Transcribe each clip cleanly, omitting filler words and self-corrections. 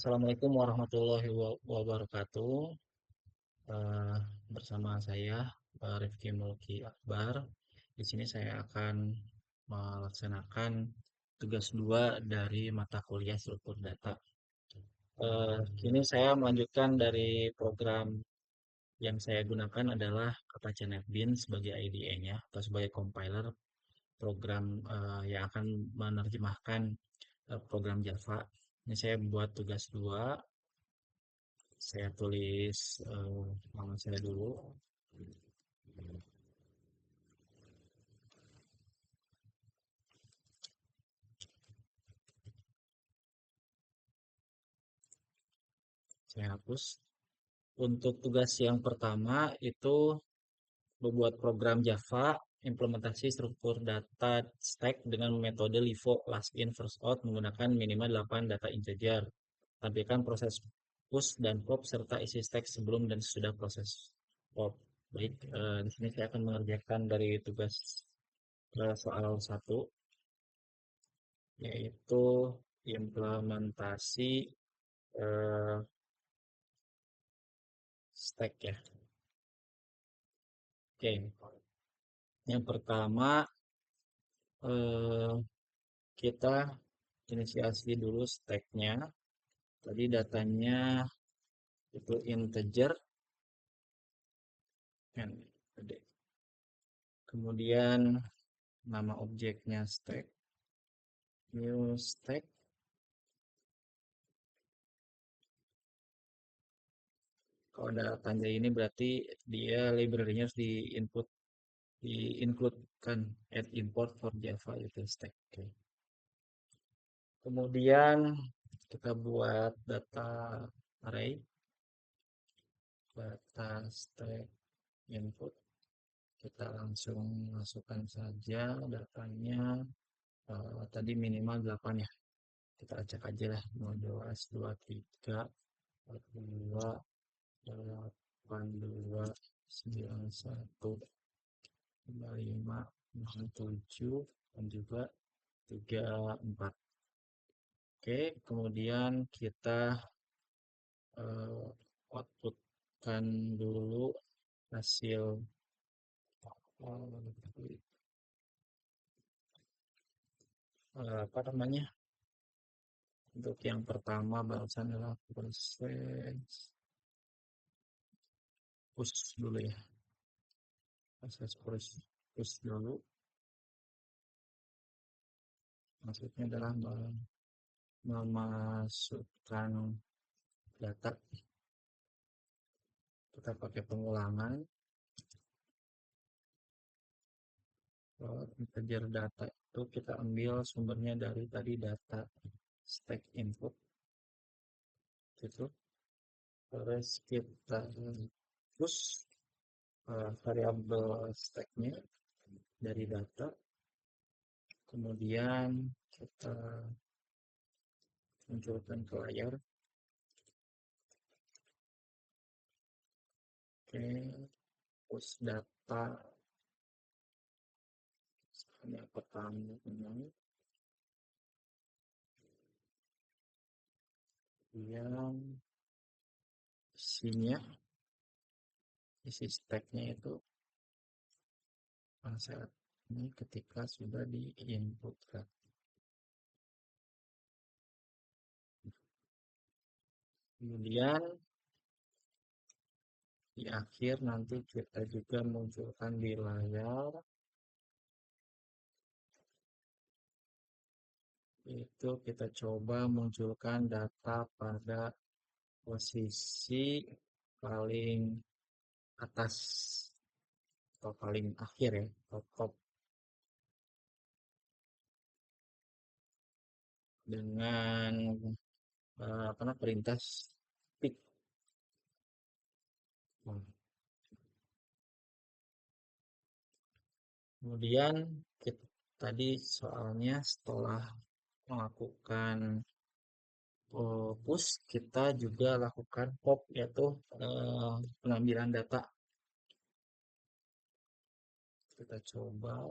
Assalamualaikum warahmatullahi wabarakatuh. Eh, Bersama saya Rifki Mulki Akbar. Di sini saya akan melaksanakan tugas 2 dari mata kuliah struktur data. Kini saya melanjutkan dari program yang saya gunakan adalah Apache NetBeans sebagai IDE-nya atau sebagai compiler program yang akan menerjemahkan program Java. Ini saya buat tugas 2. Saya tulis nama saya dulu. Saya hapus. Untuk tugas yang pertama itu membuat program Java implementasi struktur data stack dengan metode LIFO last in first out menggunakan minimal 8 data integer. Tampilkan proses push dan pop serta isi stack sebelum dan sesudah proses pop. Baik, di sini saya akan mengerjakan dari tugas soal satu, yaitu implementasi eh, stack ya. Oke, yang pertama eh, kita inisiasi dulu stacknya. Tadi datanya itu integer, kan, gede. Kemudian nama objeknya stack, new stack. Kalau ada tanda ini berarti dia library-nya harus di-include-kan, add import for Java itu stack. Oke. Kemudian kita buat data array, data stack input. Kita langsung masukkan saja datanya. Tadi minimal 8 ya. Kita acak aja lah. 12, 23, 42, 82, 91, 55, 67, dan juga 34. Oke, kemudian kita outputkan dulu hasil apa namanya. Untuk yang pertama barusan adalah proses push dulu ya. Proses push dulu. Maksudnya adalah memasukkan data. Kita pakai pengulangan. Integer data itu kita ambil sumbernya dari tadi data stack input. Itu. Terus kita push variabel stacknya dari data. Kemudian kita munculkan ke layar. Oke, push data yang pertama ini yang isinya, isi stacknya itu saat ini ketika sudah diinputkan. Kemudian di akhir nanti kita juga munculkan di layar itu kita coba munculkan data pada posisi paling atas atau paling akhir ya, atau top, dengan apa namanya, perintah pick. Nah, kemudian kita, tadi soalnya setelah melakukan push kita juga lakukan pop, yaitu pengambilan data. Kita coba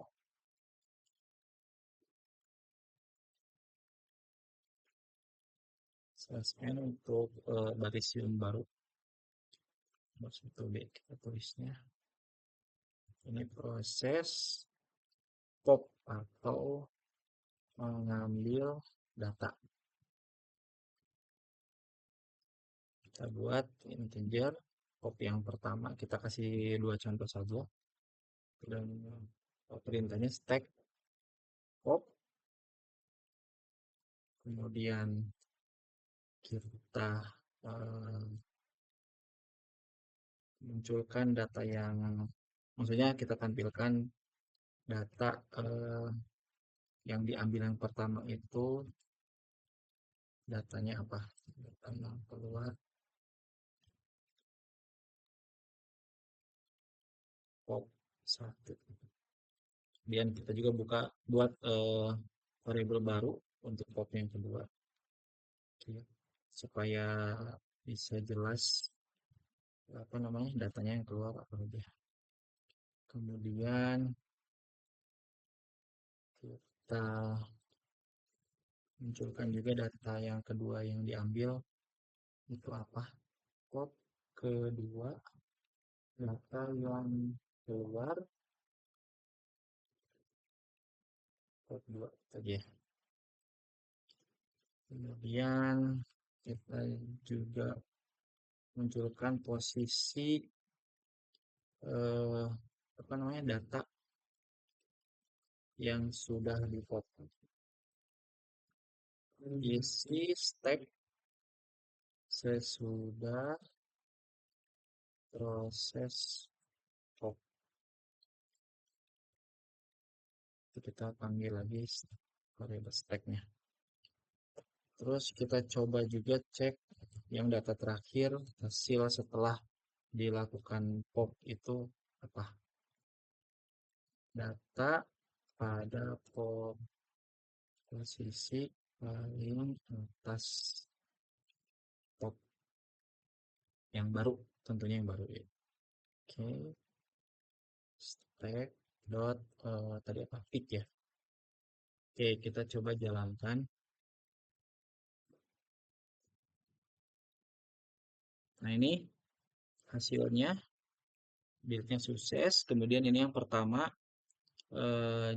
/n untuk baris sium baru. Nomor 1B kita tulisnya. Ini proses pop atau mengambil data. Kita buat integer pop yang pertama, kita kasih dua contoh saja. Dan perintahnya stack pop, kemudian kita eh, munculkan data yang, maksudnya kita tampilkan data yang diambil yang pertama itu datanya apa, data yang keluar pop 1. Kemudian kita juga buat variabel baru untuk pop yang kedua, oke, supaya bisa jelas apa namanya datanya yang keluar apa aja. Kemudian kita munculkan juga data yang kedua yang diambil itu apa, pop kedua, data yang keluar pop 2 saja. Kemudian kita juga munculkan posisi eh, apa namanya data yang sudah dipotong, isi stack sesudah proses pop. Itu kita panggil lagi variable stacknya. Terus kita coba juga cek yang data terakhir, hasil setelah dilakukan pop itu apa, data pada pop posisi paling atas pop yang baru, tentunya yang baru ya. Oke, stack dot tadi apa, pick ya. Oke, kita coba jalankan. Nah, ini hasilnya, buildnya sukses. Kemudian ini yang pertama,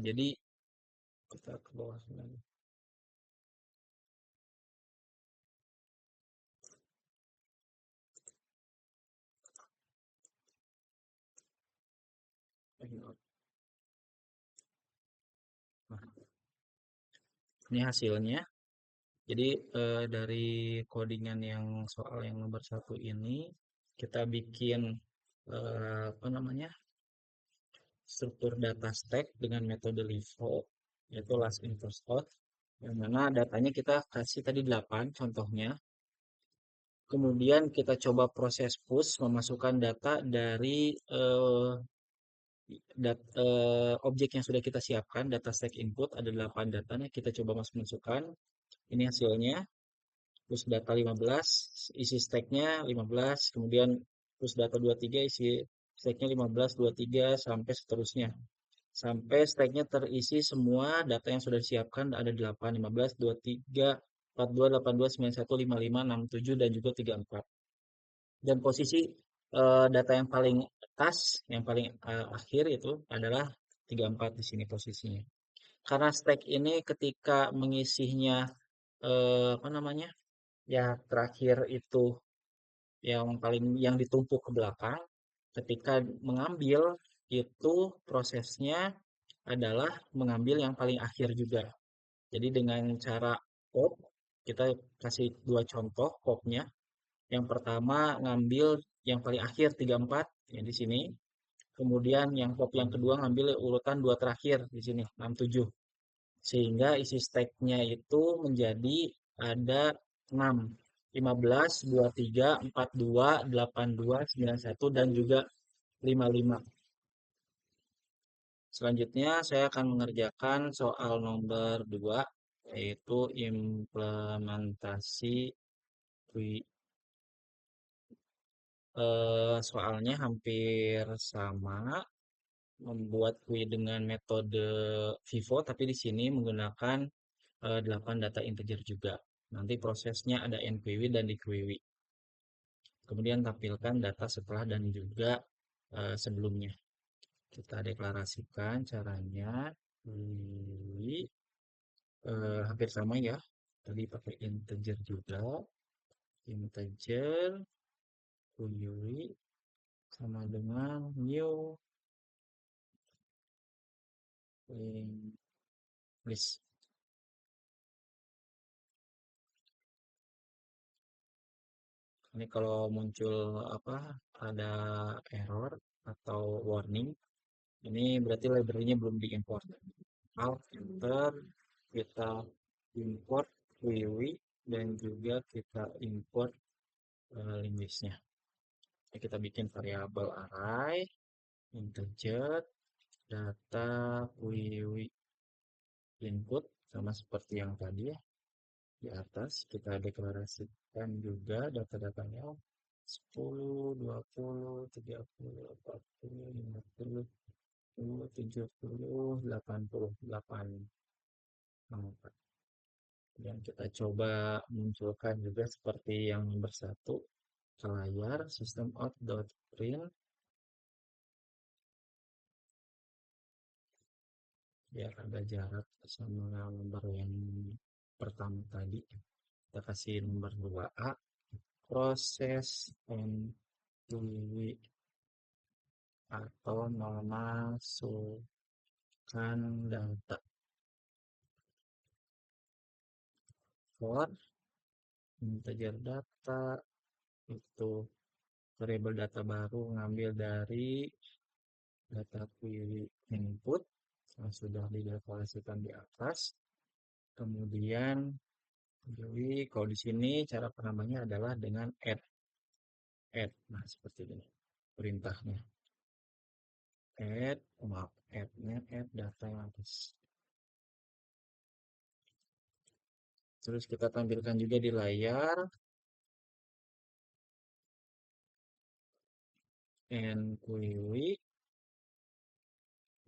jadi kita ke bawah lagi. Nah, ini hasilnya. Jadi dari codingan yang soal yang nomor 1 ini, kita bikin apa namanya struktur data stack dengan metode LIFO, yaitu last in first out, yang mana datanya kita kasih tadi 8 contohnya. Kemudian kita coba proses push, memasukkan data dari objek yang sudah kita siapkan, data stack input, ada 8 datanya, kita coba masukkan. Ini hasilnya, push data 15, isi stacknya 15, kemudian push data 23, isi stacknya 15, 23, sampai seterusnya. Sampai stacknya terisi semua data yang sudah disiapkan, ada 8, 15, 23, 42, 82, 91, 55, 67, dan juga 34. Dan posisi data yang paling atas, yang paling akhir itu adalah 34 di sini posisinya. Karena stack ini ketika mengisinya apa namanya? Ya terakhir itu yang ditumpuk ke belakang, ketika mengambil itu prosesnya adalah mengambil yang paling akhir juga. Jadi dengan cara pop, kita kasih dua contoh popnya. Yang pertama ngambil yang paling akhir 34 ya di sini. Kemudian yang pop yang kedua ngambil urutan dua terakhir di sini 67. Sehingga isi stacknya itu menjadi ada 6, 15, 23, 42, 82, 91, dan juga 55. Selanjutnya saya akan mengerjakan soal nomor 2, yaitu implementasi QI. Soalnya hampir sama, membuat QI dengan metode VIVO, tapi di sini menggunakan 8 data integer juga. Nanti prosesnya ada NQW dan DQW. Kemudian tampilkan data setelah dan juga sebelumnya. Kita deklarasikan caranya. Query hampir sama ya. Tadi pakai integer juga. Integer query sama dengan new list. Ini kalau muncul apa ada error atau warning, ini berarti library-nya belum diimport. Alt enter, kita import query dan juga kita import linguistnya. Kita bikin variabel array integer data query input sama seperti yang tadi ya. Di atas kita deklarasikan juga data-datanya 10, 20, 30, 40, 50, 70, 88. Dan kita coba munculkan juga seperti yang bersatu ke layar systemout.print biar ada jarak sama nomor yang pertama tadi. Kita kasih nomor 2A proses NQW atau memasukkan data for integer data itu variabel data baru ngambil dari data query input yang sudah dideklarasikan di atas. Kemudian jadi kalau di sini cara penambahnya adalah dengan add. Nah, seperti ini perintahnya. Add-nya add data yang atas. Terus kita tampilkan juga di layar NQW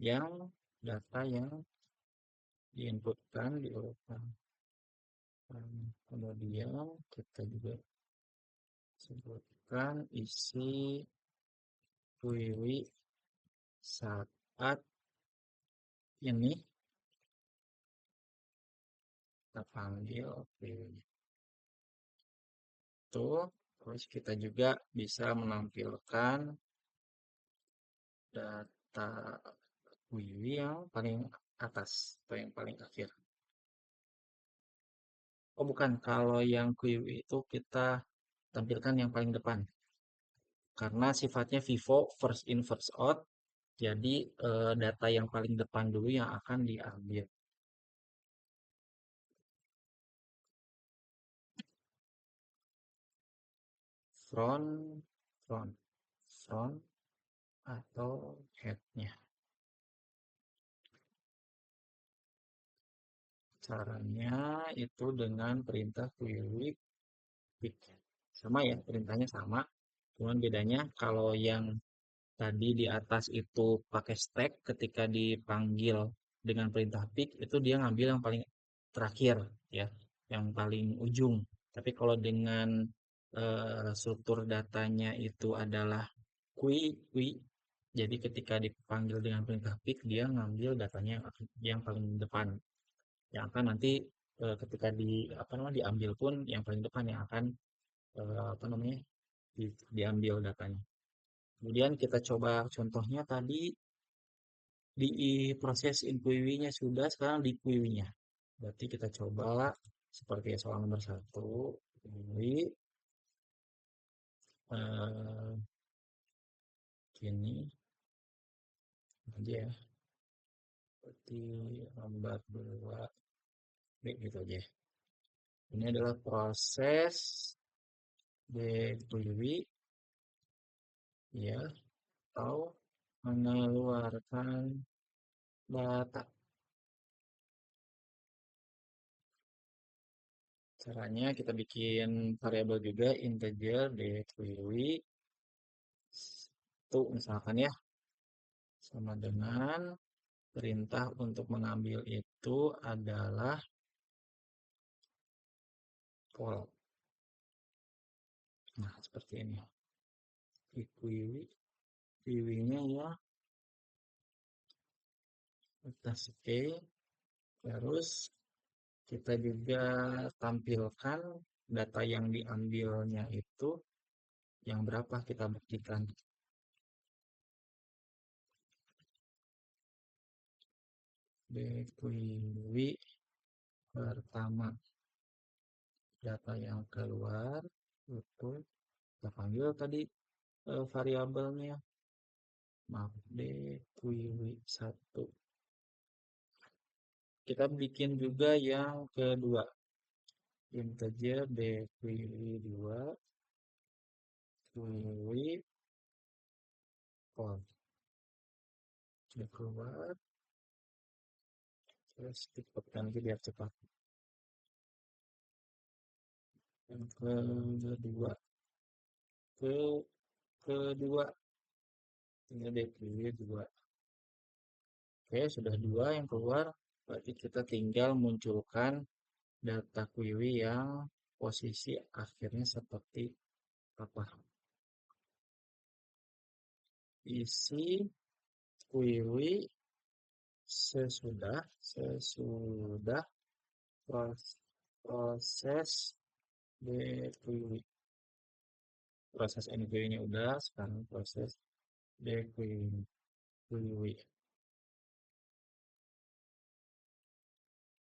yang data yang diinputkan diurutkan. Kemudian kita juga sebutkan isi query saat ini kita panggil query itu. Terus kita juga bisa menampilkan data query yang paling atas atau yang paling akhir. Oh bukan, kalau yang query itu kita tampilkan yang paling depan. Karena sifatnya Vivo first in first out, jadi data yang paling depan dulu yang akan diambil. Front, front, front atau head-nya. Caranya itu dengan perintah query pick. Sama ya, perintahnya sama. Cuman bedanya kalau yang tadi di atas itu pakai stack ketika dipanggil dengan perintah pick itu dia ngambil yang paling terakhir ya, yang paling ujung. Tapi kalau dengan struktur datanya itu adalah kui, jadi ketika dipanggil dengan perintah pick dia ngambil datanya yang paling depan. Yang akan nanti ketika apa namanya diambil pun yang paling depan yang akan apa namanya diambil datanya. Kemudian kita coba contohnya tadi di proses inquiry-nya sudah, sekarang di query-nya. Berarti kita coba seperti soal nomor 1, query eh, gini aja ya, seperti nomor 2 B gitu aja. Ini adalah proses di query ya atau mengeluarkan data. Caranya kita bikin variabel juga integer di query itu misalkan ya sama dengan perintah untuk mengambil itu adalah pol. Nah, seperti ini. Wiwi, wiwinya ya atas oke. Terus kita juga tampilkan data yang diambilnya itu yang berapa kita buktikan. Wiwi pertama data yang keluar itu kita panggil tadi variabelnya, maaf wiwi 1. Kita bikin juga yang kedua, integer wiwi 2 wiwi pol. Sudah keluar, terus tipetkan lagi biar cepat. Yang kedua, ke kedua ini DPW 2. Oke, sudah 2 yang keluar, berarti kita tinggal munculkan data Quiwi yang posisi akhirnya seperti apa. Isi Quiwi sesudah proses DQW. Proses NQW-nya udah, sekarang proses DQW.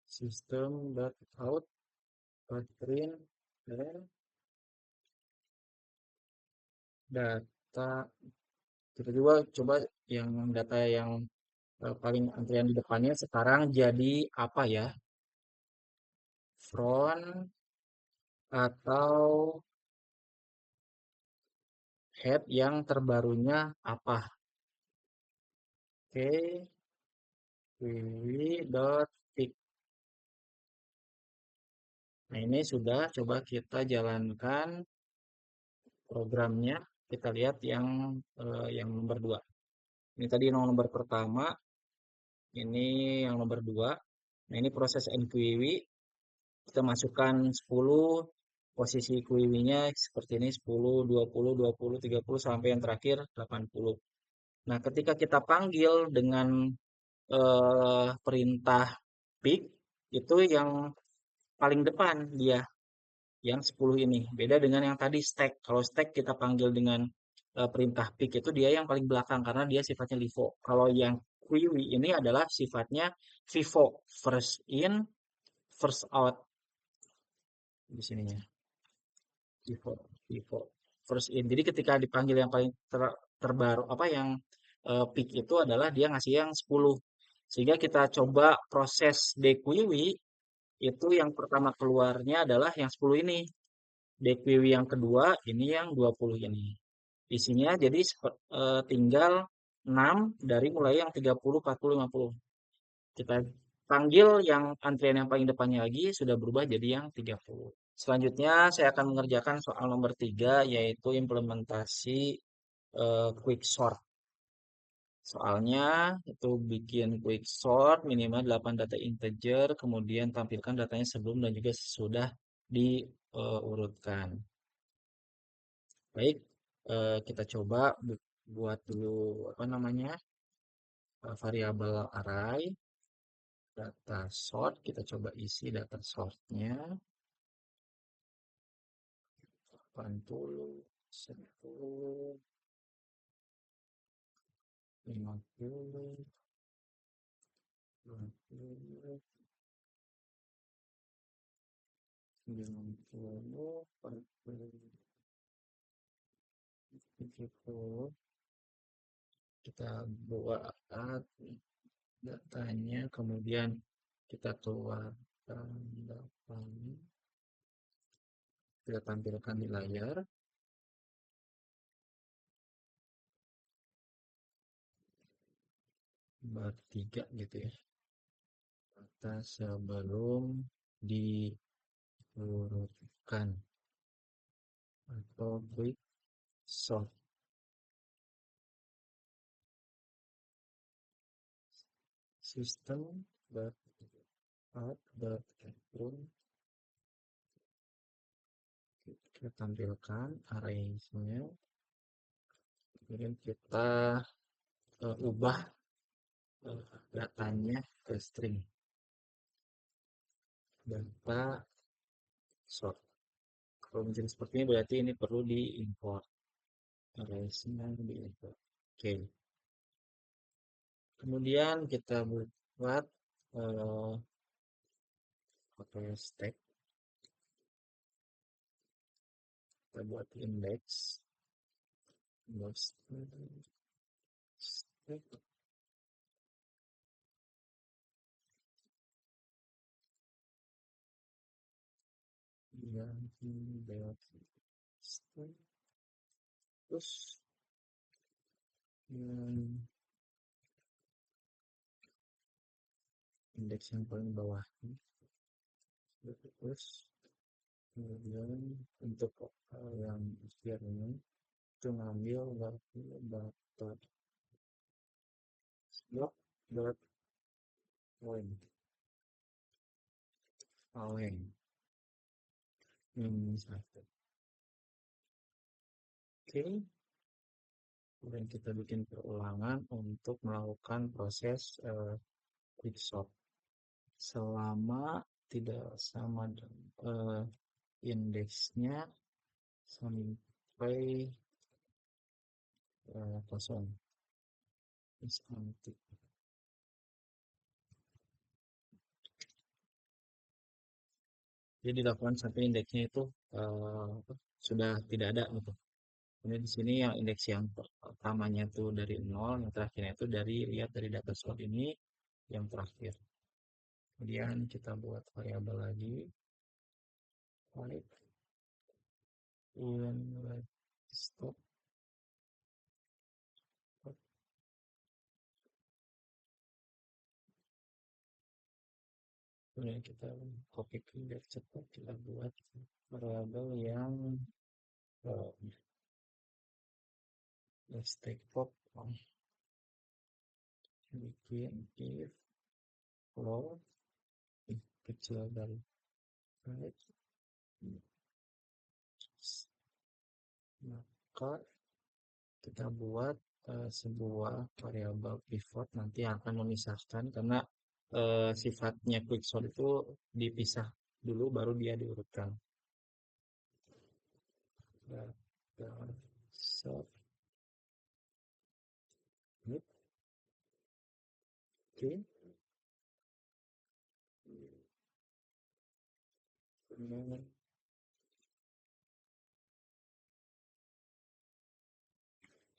System.out print dan data. Kita juga coba yang data yang paling antrian di depannya sekarang jadi apa ya? Front atau head yang terbarunya apa? Oke, wiwi.tick. Nah, ini sudah coba kita jalankan programnya. Kita lihat yang nomor 2. Ini tadi nomor pertama, ini yang nomor 2. Nah, ini proses NQW. Kita masukkan 10 posisi QW-nya seperti ini 10, 20, 20, 30 sampai yang terakhir 80. Nah, ketika kita panggil dengan perintah pick itu yang paling depan dia yang 10 ini. Beda dengan yang tadi stack. Kalau stack kita panggil dengan perintah pick itu dia yang paling belakang karena dia sifatnya LIFO. Kalau yang query ini adalah sifatnya FIFO, first in, first out di sininya. FIFO, FIFO, first in. Jadi ketika dipanggil yang paling terbaru apa yang pick itu adalah dia ngasih yang 10. Sehingga kita coba proses dequery itu yang pertama keluarnya adalah yang 10 ini. DQW yang kedua ini yang 20 ini. Isinya jadi tinggal 6 dari mulai yang 30, 40, 50. Kita panggil yang antrian yang paling depannya lagi sudah berubah jadi yang 30. Selanjutnya saya akan mengerjakan soal nomor 3 yaitu implementasi quick sort. Soalnya itu bikin quick sort minimal 8 data integer, kemudian tampilkan datanya sebelum dan juga sesudah diurutkan. Baik, kita coba buat dulu apa namanya variabel array data sort. Kita coba isi data sortnya 80, 10, 50, 20, 90, 40, 70. Kita buat datanya, kemudian kita keluarkan datanya, kita tampilkan di layar. Bertiga gitu ya. Data sebelum diurutkan atau quick sort. System.out.approve kita tampilkan arrays-nya, kemudian kita ubah datanya ke string data sort. Kalau menjadi seperti ini berarti ini perlu diimport, arrays-nya diimport. Oke, kemudian kita buat pakai stack, kita buat index stack yang stack, terus yang indeks yang paling bawah, terus kemudian untuk yang ikhtiar ini itu ngambil data block dot aweng ini satu. Oke, kemudian kita bikin perulangan untuk melakukan proses quicksort selama tidak sama indeksnya sampai kosong. Jadi dilakukan sampai indeksnya itu sudah tidak ada gitu. Kemudian di sini yang indeks yang pertamanya itu dari 0, yang terakhirnya itu lihat dari data source ini yang terakhir. Kemudian kita buat variabel lagi, stop. Kemudian kita copy biar cepat, kita buat variabel yang stack pop, bikin if flow kecil dari right, maka kita buat sebuah variabel pivot nanti akan memisahkan karena sifatnya quicksort itu dipisah dulu baru dia diurutkan. Sort. Oke.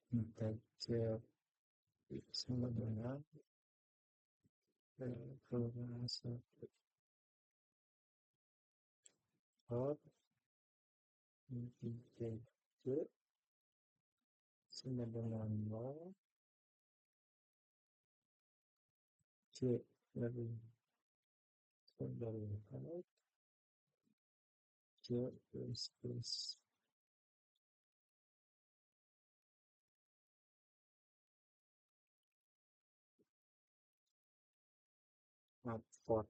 Kita cek sama dengan sort cek sama dengan cek dari cek plus for.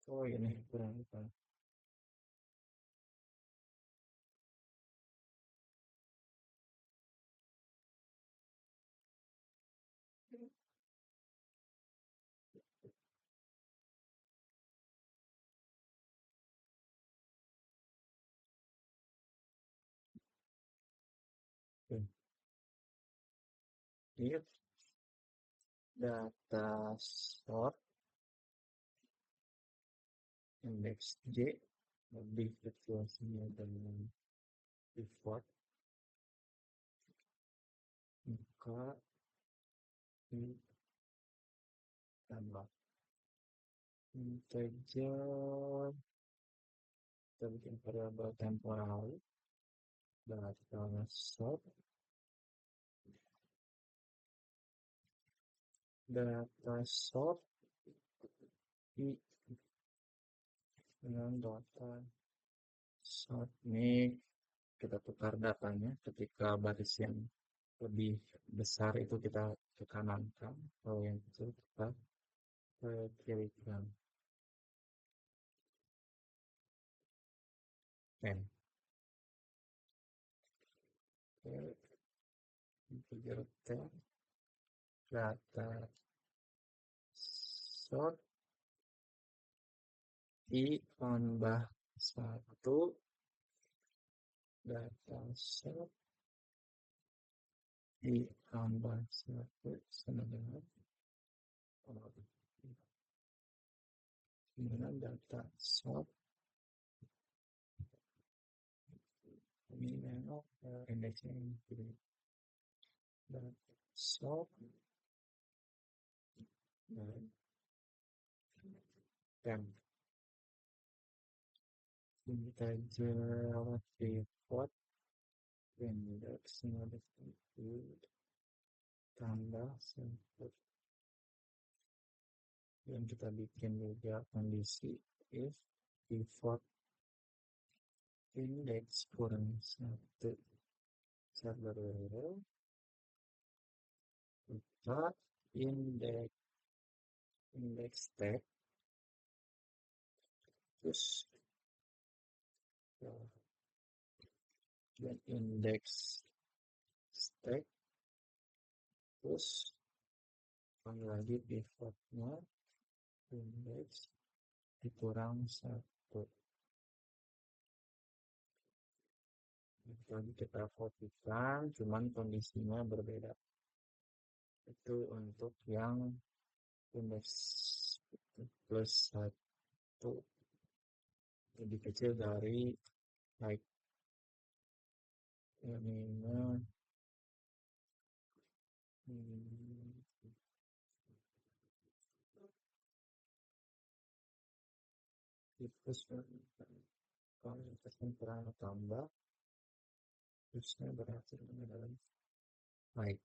Oh ini kurang apa? Lihat data sort indeks J lebih kecil dengan default, maka ditambah integer, kita bikin variabel temporal data sort i dengan data Sort ini kita tukar datanya ketika baris yang lebih besar itu kita ke kanan kan, kalau yang kecil kita ke kiri kan. Pen. Oke, integer ten data sort ditambah satu data sort ditambah satu sama dengan data sort ini memang indeksnya ini data sort dan tem integer pivot indeksnya itu tambah satu yang kita bikin juga kondisi if pivot indeks kurang satu sabar kita indeks tag terus dan indeks stack terus lagi pivotnya indeks dikurang satu lagi kita kopikan cuman kondisinya berbeda itu untuk yang indeks plus satu lebih kecil dari like ini plus kalau kurang tambah terusnya berarti ini adalah baik.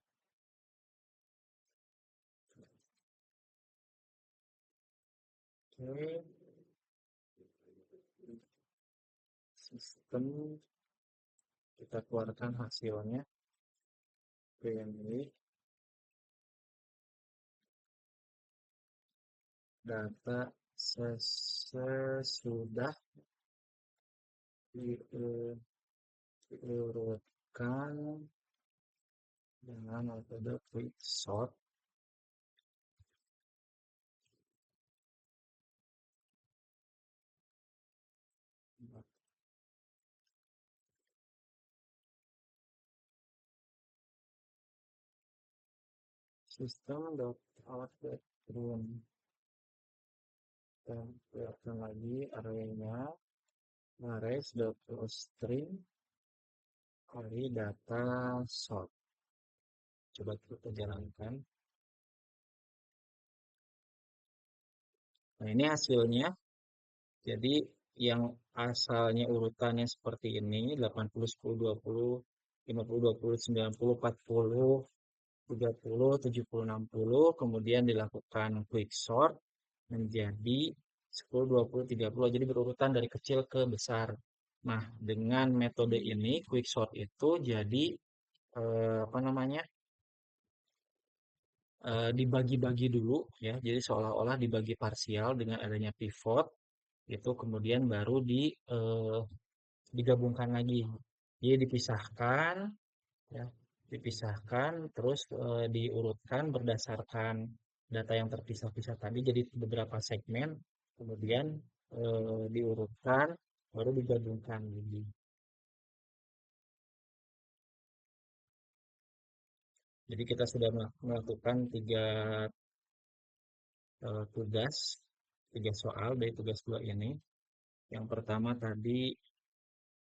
Oke, sistem kita keluarkan hasilnya ke yang ini data sesudah diurutkan dengan metode quick sort system.out.print dan keluarkan lagi arraynya arrays.toString dari data sort. Coba kita jalankan. Nah, ini hasilnya. Jadi yang asalnya urutannya seperti ini, 80, 10, 20, 50, 20, 90, 40, 30, 70, 60, kemudian dilakukan quick sort menjadi 10, 20, 30, jadi berurutan dari kecil ke besar. Nah, dengan metode ini, quick sort itu jadi, apa namanya, dibagi-bagi dulu, ya, jadi seolah-olah dibagi parsial dengan adanya pivot, itu kemudian baru digabungkan lagi. Jadi dipisahkan, ya, dipisahkan, terus diurutkan berdasarkan data yang terpisah-pisah tadi jadi beberapa segmen, kemudian diurutkan, baru digabungkan lagi. Jadi kita sudah melakukan tugas, tiga soal dari tugas dua ini. Yang pertama tadi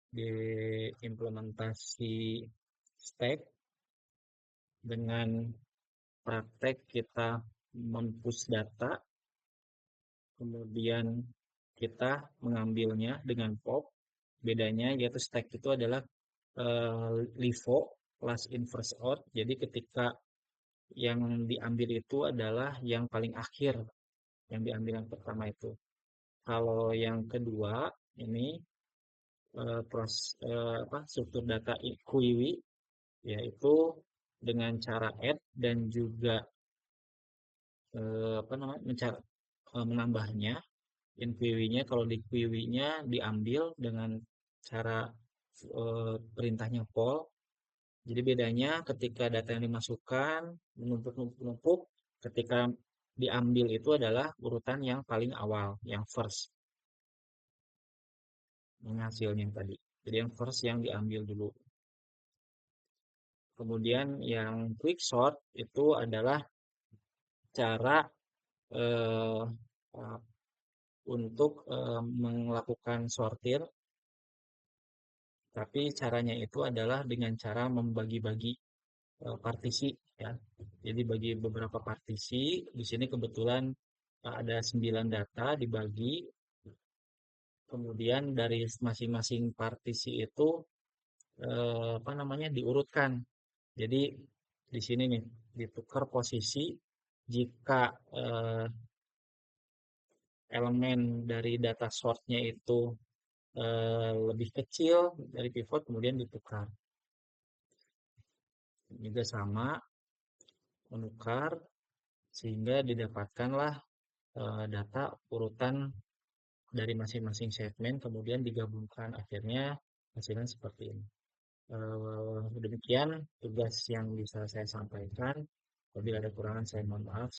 diimplementasi stack dengan praktek kita mempush data, kemudian kita mengambilnya dengan pop. Bedanya yaitu stack itu adalah LIFO, last in first out. Jadi ketika yang diambil itu adalah yang paling akhir, yang diambil yang pertama itu. Kalau yang kedua ini struktur data QIWI, yaitu dengan cara add dan juga apa namanya menambahnya. QIWI-nya, kalau di QIWI-nya diambil dengan cara perintahnya poll. Jadi bedanya ketika data yang dimasukkan menumpuk-numpuk, ketika diambil itu adalah urutan yang paling awal, yang first, yang hasilnya tadi. Jadi yang first yang diambil dulu. Kemudian yang quick sort itu adalah cara eh, uh, untuk melakukan sortir, tapi caranya itu adalah dengan cara membagi-bagi partisi, ya. Jadi bagi beberapa partisi, di sini kebetulan ada 9 data dibagi, kemudian dari masing-masing partisi itu apa namanya diurutkan. Jadi di sini nih ditukar posisi jika elemen dari data sortnya itu lebih kecil dari pivot, kemudian ditukar. Juga sama, menukar sehingga didapatkanlah data urutan dari masing-masing segmen, kemudian digabungkan, akhirnya hasilnya seperti ini. Demikian tugas yang bisa saya sampaikan. Apabila ada kurangan saya mohon maaf.